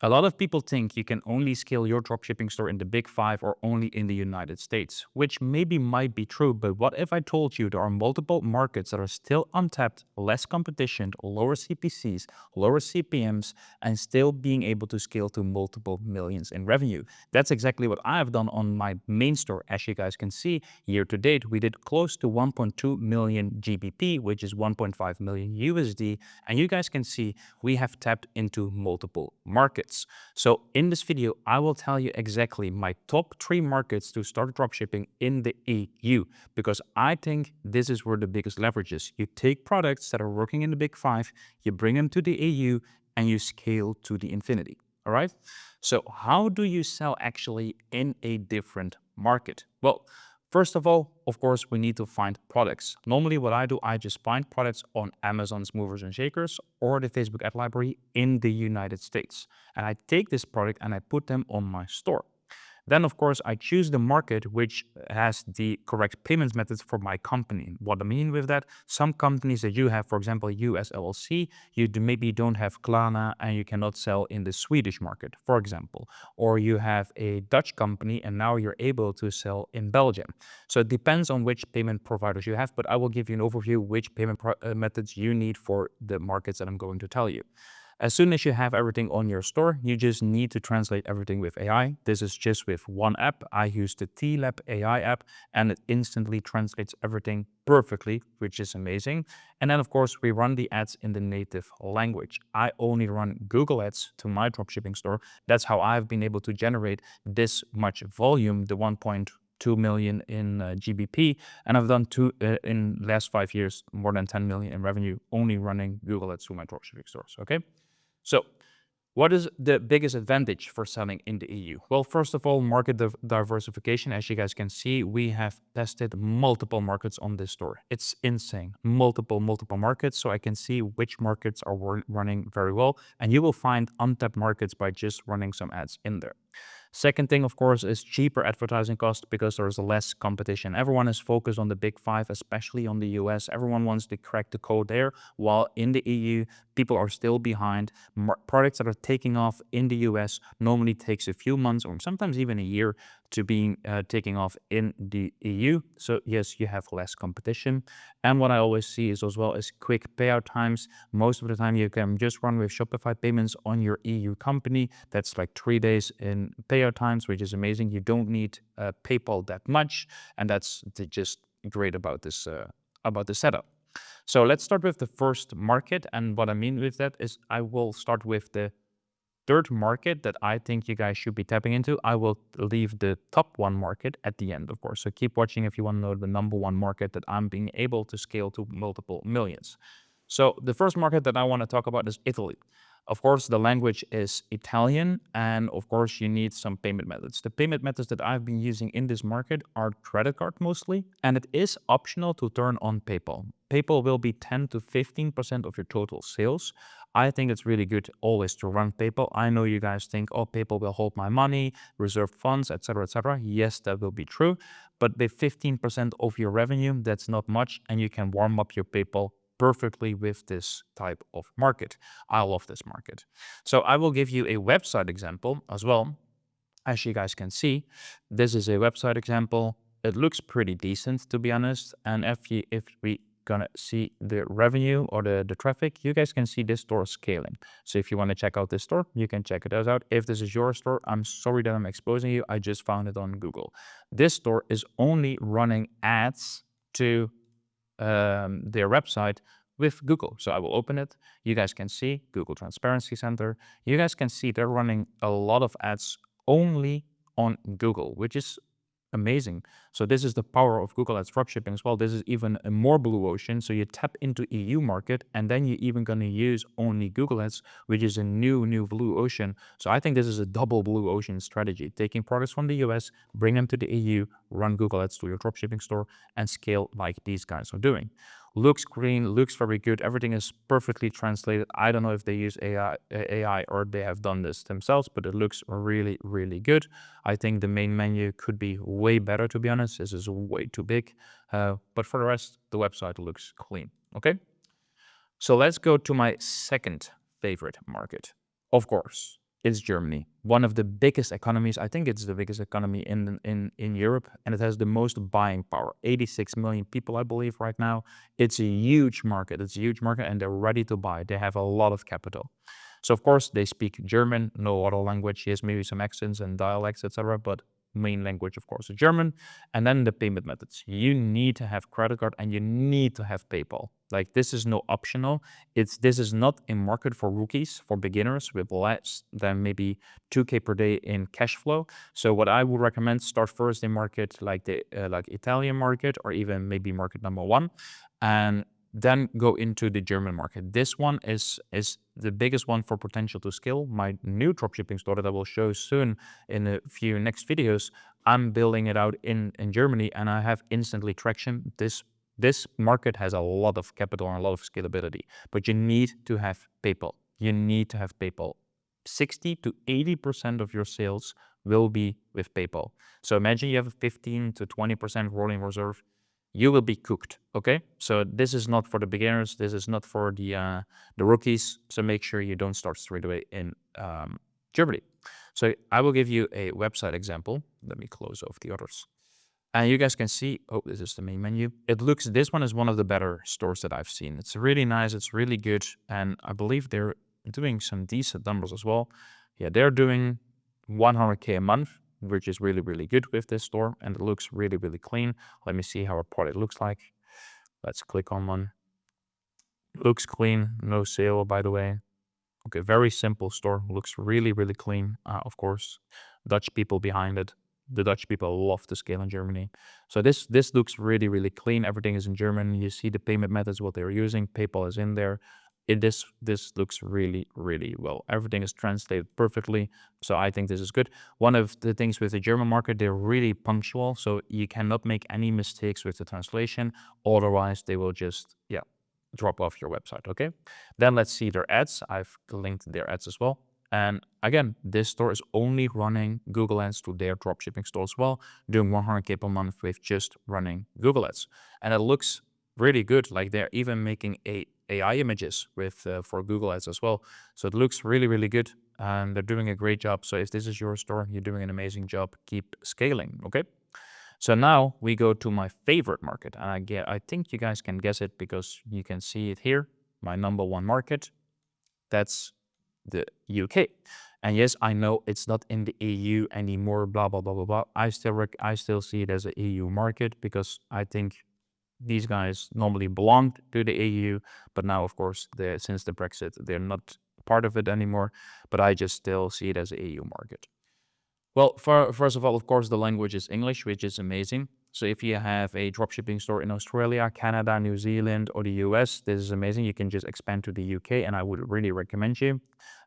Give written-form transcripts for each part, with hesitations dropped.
A lot of people think you can only scale your dropshipping store in the big five or only in the United States, which maybe might be true, but what if I told you there are multiple markets that are still untapped, less competition, lower CPCs, lower CPMs, and still being able to scale to multiple millions in revenue? That's exactly what I have done on my main store. As you guys can see, year to date, we did close to 1.2 million GBP, which is 1.5 million USD, and you guys can see we have tapped into multiple markets. So in this video, I will tell you exactly my top 3 markets to start dropshipping in the EU, because I think this is where the biggest leverage is. You take products that are working in the big 5, you bring them to the EU, and you scale to the infinity. All right. So how do you sell actually in a different market? Well, first of all, of course, we need to find products. Normally what I do, I just find products on Amazon's Movers and Shakers or the Facebook ad library in the United States. And I take this product and I put them on my store. Then, of course, I choose the market which has the correct payment methods for my company. What I mean with that, some companies that you have, for example, you as LLC, maybe don't have Klarna and you cannot sell in the Swedish market, for example. Or you have a Dutch company and now you're able to sell in Belgium. So it depends on which payment providers you have, but I will give you an overview which payment methods you need for the markets that I'm going to tell you. As soon as you have everything on your store, you just need to translate everything with AI. This is just with one app. I use the T-Lab AI app and it instantly translates everything perfectly, which is amazing. And then of course we run the ads in the native language. I only run Google ads to my dropshipping store. That's how I've been able to generate this much volume, the 1.2 million in GBP, and I've done in last 5 years, more than 10 million in revenue, only running Google ads through my dropshipping stores, okay? So what is the biggest advantage for selling in the EU? Well, first of all, market diversification. As you guys can see, we have tested multiple markets on this store. It's insane. Multiple markets. So I can see which markets are running very well. And you will find untapped markets by just running some ads in there. Second thing, of course, is cheaper advertising cost because there's less competition. Everyone is focused on the big 5, especially on the US. Everyone wants to crack the code there, while in the EU, people are still behind. Products that are taking off in the US normally takes a few months or sometimes even a year to being taking off in the EU. So yes, you have less competition. And what I always see is as well is quick payout times. Most of the time you can just run with Shopify payments on your EU company. That's like 3 days in payout times, which is amazing. You don't need PayPal that much. And that's just great about this setup. So let's start with the first market. And what I mean with that is I will start with the third market that I think you guys should be tapping into. I will leave the top 1 market at the end, of course. So keep watching if you want to know the number 1 market that I'm being able to scale to multiple millions. So the first market that I want to talk about is Italy. Of course, the language is Italian, and of course, you need some payment methods. The payment methods that I've been using in this market are credit card mostly, and it is optional to turn on PayPal. PayPal will be 10 to 15% of your total sales. I think it's really good always to run PayPal. I know you guys think, oh, PayPal will hold my money, reserve funds, etc., etc. Yes, that will be true, but the 15% of your revenue, that's not much, and you can warm up your PayPal perfectly with this type of market. I love this market. So I will give you a website example as well. As you guys can see, this is a website example. It looks pretty decent, to be honest. And if we gonna see the revenue or the traffic, you guys can see this store scaling. So if you want to check out this store, you can check it out. If this is your store, I'm sorry that I'm exposing you. I just found it on Google. This store is only running ads to their website with Google. So I will open it. You guys can see Google Transparency Center. You guys can see they're running a lot of ads only on Google, which is amazing. So this is the power of Google Ads dropshipping as well. This is even a more blue ocean. So you tap into EU market and then you're even going to use only Google Ads, which is a new blue ocean. So I think this is a double blue ocean strategy, taking products from the US, bring them to the EU, run Google Ads to your dropshipping store and scale like these guys are doing. Looks green, looks very good. Everything is perfectly translated. I don't know if they use AI or they have done this themselves, but it looks really, really good. I think the main menu could be way better, to be honest. This is way too big. But for the rest, the website looks clean. Okay. So let's go to my second favorite market. Of course, It's Germany, one of the biggest economies. I think it's the biggest economy in Europe, and it has the most buying power. 86 million people, I believe, right now. It's a huge market. It's a huge market, and they're ready to buy. They have a lot of capital. So of course they speak German, no other language. Yes, maybe some accents and dialects, etc. But main language, of course, is German. And then the payment methods. You need to have credit card and you need to have PayPal. Like this is no optional. This is not a market for rookies, for beginners with less than maybe 2K per day in cash flow. So what I would recommend, start first in market like the like Italian market, or even maybe market number one, and then go into the German market. This one is the biggest one for potential to scale. My new dropshipping store that I will show soon in a few next videos, I'm building it out in Germany, and I have instantly traction. This market has a lot of capital and a lot of scalability, but you need to have PayPal. You need to have PayPal. 60 to 80% of your sales will be with PayPal. So imagine you have a 15 to 20% rolling reserve. You will be cooked. Okay, so this is not for the beginners. This is not for the rookies. So make sure you don't start straight away in Germany. So I will give you a website example. Let me close off the others. And you guys can see, oh, this is the main menu. This one is one of the better stores that I've seen. It's really nice. It's really good. And I believe they're doing some decent numbers as well. Yeah, they're doing 100K a month, which is really, really good with this store. And it looks really, really clean. Let me see how our product looks like. Let's click on one. Looks clean. No sale, by the way. Okay, very simple store. Looks really, really clean, of course. Dutch people behind it. The Dutch people love to scale in Germany. So this looks really, really clean. Everything is in German. You see the payment methods, what they're using. PayPal is in there. This looks really, really well. Everything is translated perfectly. So I think this is good. One of the things with the German market, they're really punctual. So you cannot make any mistakes with the translation. Otherwise, they will just, yeah, drop off your website. Okay. Then let's see their ads. I've linked their ads as well. And again, this store is only running Google Ads to their dropshipping store as well, doing 100K per month with just running Google Ads. And it looks really good. Like they're even making AI images with for Google Ads as well. So it looks really, really good. And they're doing a great job. So if this is your store, you're doing an amazing job. Keep scaling. Okay. So now we go to my favorite market. And I think you guys can guess it because you can see it here. My number one market, that's the UK. And yes, I know it's not in the EU anymore, blah, blah, blah, blah, blah. I still see it as an EU market because I think these guys normally belonged to the EU, but now, of course, since the Brexit, they're not part of it anymore, but I just still see it as an EU market. Well, first of all, of course, the language is English, which is amazing. So if you have a dropshipping store in Australia, Canada, New Zealand, or the US, this is amazing. You can just expand to the UK, and I would really recommend you.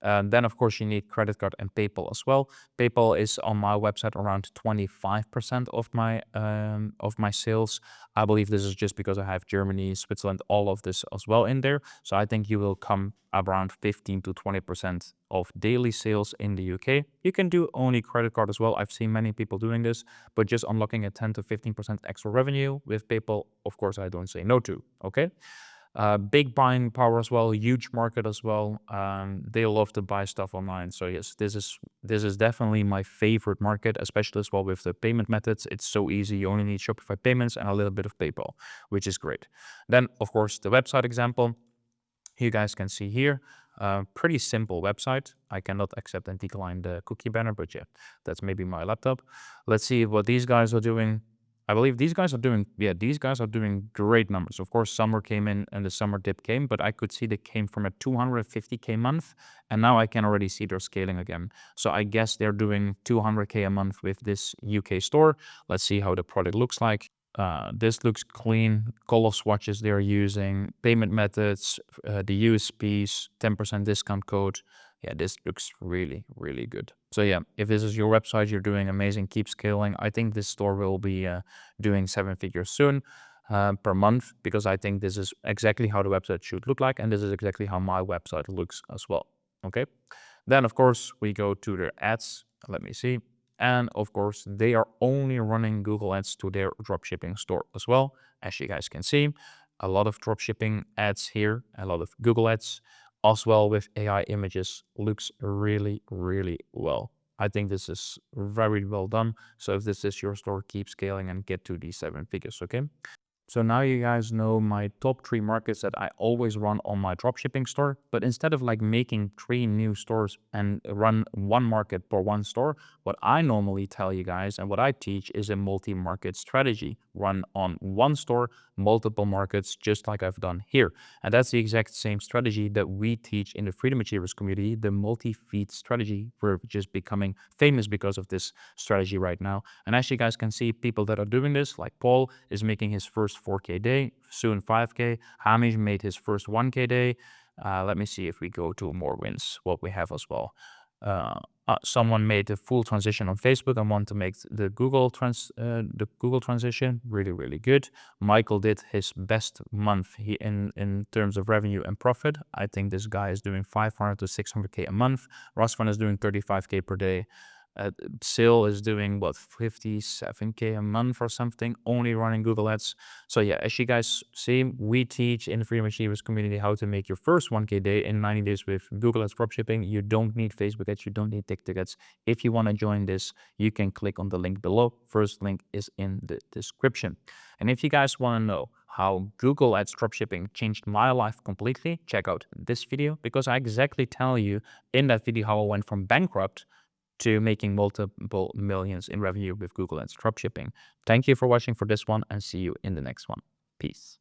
Then, of course, you need credit card and PayPal as well. PayPal is on my website around 25% of my sales. I believe this is just because I have Germany, Switzerland, all of this as well in there. So I think you will come around 15 to 20% of daily sales in the UK. You can do only credit card as well. I've seen many people doing this, but just unlocking a 10 to 15% extra revenue with PayPal, of course, I don't say no to. Okay. Big buying power as well, huge market as well. They love to buy stuff online. So yes, this is definitely my favorite market, especially as well with the payment methods. It's so easy. You only need Shopify payments and a little bit of PayPal, which is great. Then, of course, the website example. You guys can see here, pretty simple website. I cannot accept and decline the cookie banner, but yeah, that's maybe my laptop. Let's see what these guys are doing. I believe these guys are doing great numbers. Of course, summer came in and the summer dip came, but I could see they came from a 250K month, and now I can already see they're scaling again. So I guess they're doing 200K a month with this UK store. Let's see how the product looks like. This looks clean. Color swatches they're using, payment methods, the USPs, 10% discount code. Yeah, this looks really, really good. So yeah, if this is your website, you're doing amazing. Keep scaling. I think this store will be doing 7 figures soon per month, because I think this is exactly how the website should look like, and this is exactly how my website looks as well. Okay. Then, of course, we go to their ads. Let me see. And of course, they are only running Google Ads to their dropshipping store as well. As you guys can see, a lot of dropshipping ads here, a lot of Google Ads. as well with AI images, looks really, really well. I think this is very well done. So if this is your store, keep scaling and get to these 7 figures, okay? So now you guys know my top 3 markets that I always run on my dropshipping store. But instead of like making 3 new stores and run 1 market per 1 store, what I normally tell you guys and what I teach is a multi-market strategy. Run on 1 store, multiple markets, just like I've done here. And that's the exact same strategy that we teach in the Freedom Achievers community, the multi-feed strategy. We're just becoming famous because of this strategy right now. And as you guys can see, people that are doing this, like Paul, is making his first 4K day, soon 5K. Hamish made his first 1K day. Let me see if we go to more wins, what we have as well. Someone made a full transition on Facebook and want to make the Google transition. Really, really good. Michael did his best month in terms of revenue and profit. I think this guy is doing 500 to 600K a month. Rosvan is doing 35K per day. Sil is doing what, 57K a month or something, only running Google Ads. So yeah, as you guys see, we teach in the Freedom Achievers community how to make your first 1K day in 90 days with Google Ads dropshipping. You don't need Facebook ads, you don't need TikTok ads. If you want to join this, you can click on the link below. First link is in the description. And if you guys want to know how Google Ads dropshipping changed my life completely, check out this video, because I exactly tell you in that video how I went from bankrupt to making multiple millions in revenue with Google Ads dropshipping. Thank you for watching for this one, and see you in the next one. Peace.